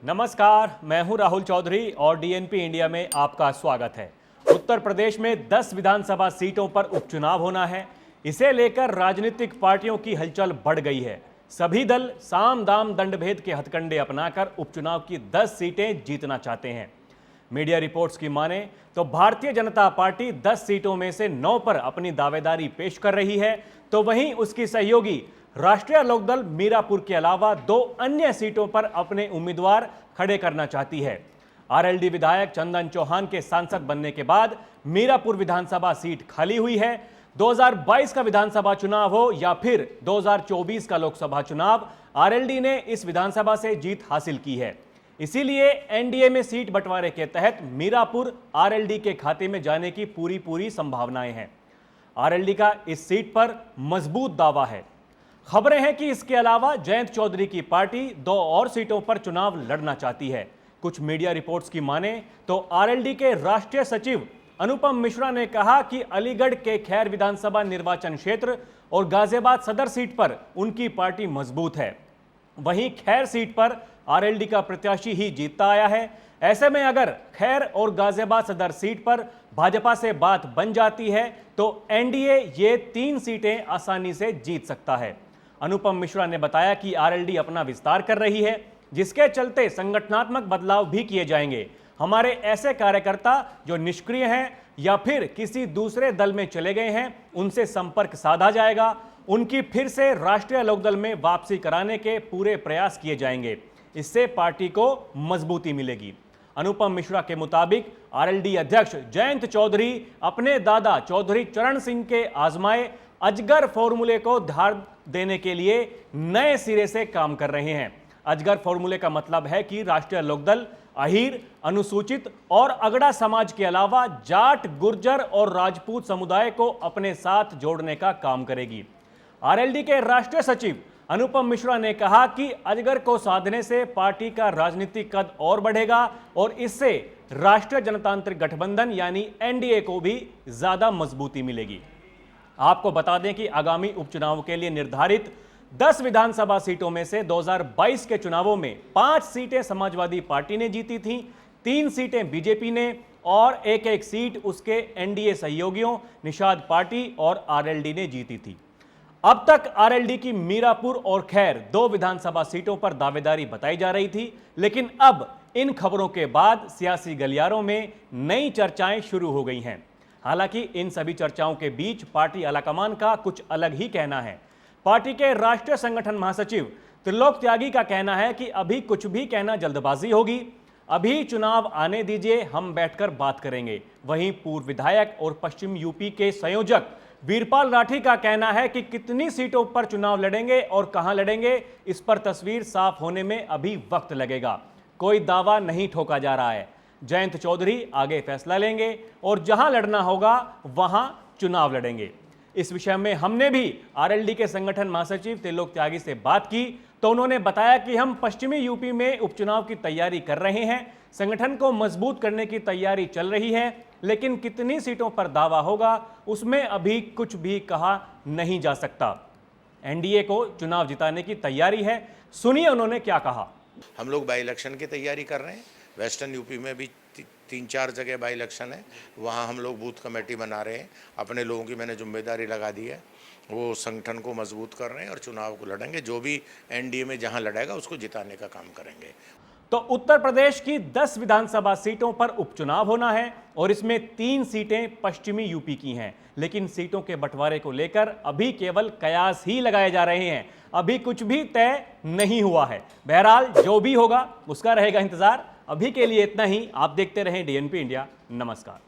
नमस्कार, मैं हूं राहुल चौधरी और डीएनपी इंडिया में आपका स्वागत है। उत्तर प्रदेश में 10 विधानसभा सीटों पर उपचुनाव होना है। इसे लेकर राजनीतिक पार्टियों की हलचल बढ़ गई है। सभी दल साम दाम दंडभेद के हथकंडे अपनाकर उपचुनाव की 10 सीटें जीतना चाहते हैं। मीडिया रिपोर्ट्स की माने तो भारतीय जनता पार्टी 10 सीटों में से 9 पर अपनी दावेदारी पेश कर रही है, तो वहीं उसकी सहयोगी राष्ट्रीय लोकदल मीरापुर के अलावा 2 अन्य सीटों पर अपने उम्मीदवार खड़े करना चाहती है। आरएलडी विधायक चंदन चौहान के सांसद बनने के बाद मीरापुर विधानसभा सीट खाली हुई है। 2022 का विधानसभा चुनाव हो या फिर 2024 का लोकसभा चुनाव, आरएलडी ने इस विधानसभा से जीत हासिल की है। इसीलिए एनडीए में सीट बंटवारे के तहत मीरापुर आरएलडी के खाते में जाने की पूरी संभावनाएं हैं। आरएलडी का इस सीट पर मजबूत दावा है। खबरें हैं कि इसके अलावा जयंत चौधरी की पार्टी 2 और सीटों पर चुनाव लड़ना चाहती है। कुछ मीडिया रिपोर्ट्स की माने तो आरएलडी के राष्ट्रीय सचिव अनुपम मिश्रा ने कहा कि अलीगढ़ के खैर विधानसभा निर्वाचन क्षेत्र और गाजियाबाद सदर सीट पर उनकी पार्टी मजबूत है। वहीं खैर सीट पर आरएलडी का प्रत्याशी ही जीतता आया है। ऐसे में अगर खैर और गाजियाबाद सदर सीट पर भाजपा से बात बन जाती है तो एनडीए ये 3 सीटें आसानी से जीत सकता है। अनुपम मिश्रा ने बताया कि आरएलडी अपना विस्तार कर रही है, जिसके चलते संगठनात्मक बदलाव भी किए जाएंगे। हमारे ऐसे कार्यकर्ता जो निष्क्रिय हैं या फिर किसी दूसरे दल में चले गए हैं, उनसे संपर्क साधा जाएगा। उनकी फिर से राष्ट्रीय लोकदल में वापसी कराने के पूरे प्रयास किए जाएंगे। इससे पार्टी को मजबूती मिलेगी। अनुपम मिश्रा के मुताबिक आरएलडी अध्यक्ष जयंत चौधरी अपने दादा चौधरी चरण सिंह के आजमाए अजगर फॉर्मूले को धार देने के लिए नए सिरे से काम कर रहे हैं। अजगर फॉर्मूले का मतलब है कि राष्ट्रीय लोकदल अहीर, अनुसूचित और अगड़ा समाज के अलावा जाट, गुर्जर और राजपूत समुदाय को अपने साथ जोड़ने का काम करेगी। आरएलडी के राष्ट्रीय सचिव अनुपम मिश्रा ने कहा कि अजगर को साधने से पार्टी का राजनीतिक कद और बढ़ेगा और इससे राष्ट्रीय जनतांत्रिक गठबंधन यानी एनडीए को भी ज्यादा मजबूती मिलेगी। आपको बता दें कि आगामी उपचुनाव के लिए निर्धारित 10 विधानसभा सीटों में से 2022 के चुनावों में 5 सीटें समाजवादी पार्टी ने जीती थीं, 3 सीटें बीजेपी ने और एक सीट उसके एनडीए सहयोगियों निषाद पार्टी और आरएलडी ने जीती थी। अब तक आरएलडी की मीरापुर और खैर 2 विधानसभा सीटों पर दावेदारी बताई जा रही थी, लेकिन अब इन खबरों के बाद सियासी गलियारों में नई चर्चाएं शुरू हो गई हैं। हालांकि इन सभी चर्चाओं के बीच पार्टी आलाकमान का कुछ अलग ही कहना है। पार्टी के राष्ट्रीय संगठन महासचिव त्रिलोक त्यागी का कहना है कि अभी कुछ भी कहना जल्दबाजी होगी, अभी चुनाव आने दीजिए, हम बैठकर बात करेंगे। वहीं पूर्व विधायक और पश्चिम यूपी के संयोजक वीरपाल राठी का कहना है कि कितनी सीटों पर चुनाव लड़ेंगे और कहां लड़ेंगे, इस पर तस्वीर साफ होने में अभी वक्त लगेगा। कोई दावा नहीं ठोका जा रहा है। जयंत चौधरी आगे फैसला लेंगे और जहां लड़ना होगा वहां चुनाव लड़ेंगे। इस विषय में हमने भी आरएलडी के संगठन महासचिव त्रिलोक त्यागी से बात की तो उन्होंने बताया कि हम पश्चिमी यूपी में उपचुनाव की तैयारी कर रहे हैं, संगठन को मजबूत करने की तैयारी चल रही है, लेकिन कितनी सीटों पर दावा होगा उसमें अभी कुछ भी कहा नहीं जा सकता। एनडीए को चुनाव जिताने की तैयारी है, सुनिए उन्होंने क्या कहा। हम लोग बाई इलेक्शन की तैयारी कर रहे हैं। वेस्टर्न यूपी में भी 3-4 जगह बाई इलेक्शन है, वहाँ हम लोग बूथ कमेटी बना रहे हैं। अपने लोगों की मैंने जिम्मेदारी लगा दी है, वो संगठन को मजबूत कर रहे हैं और चुनाव को लड़ेंगे। जो भी एनडीए में जहाँ लड़ेगा उसको जिताने का काम करेंगे। तो उत्तर प्रदेश की 10 विधानसभा सीटों पर उपचुनाव होना है और इसमें 3 सीटें पश्चिमी यूपी की हैं, लेकिन सीटों के बंटवारे को लेकर अभी केवल कयास ही लगाए जा रहे हैं। अभी कुछ भी तय नहीं हुआ है। बहरहाल जो भी होगा उसका रहेगा इंतजार। अभी के लिए इतना ही। आप देखते रहें डीएनपी इंडिया। नमस्कार।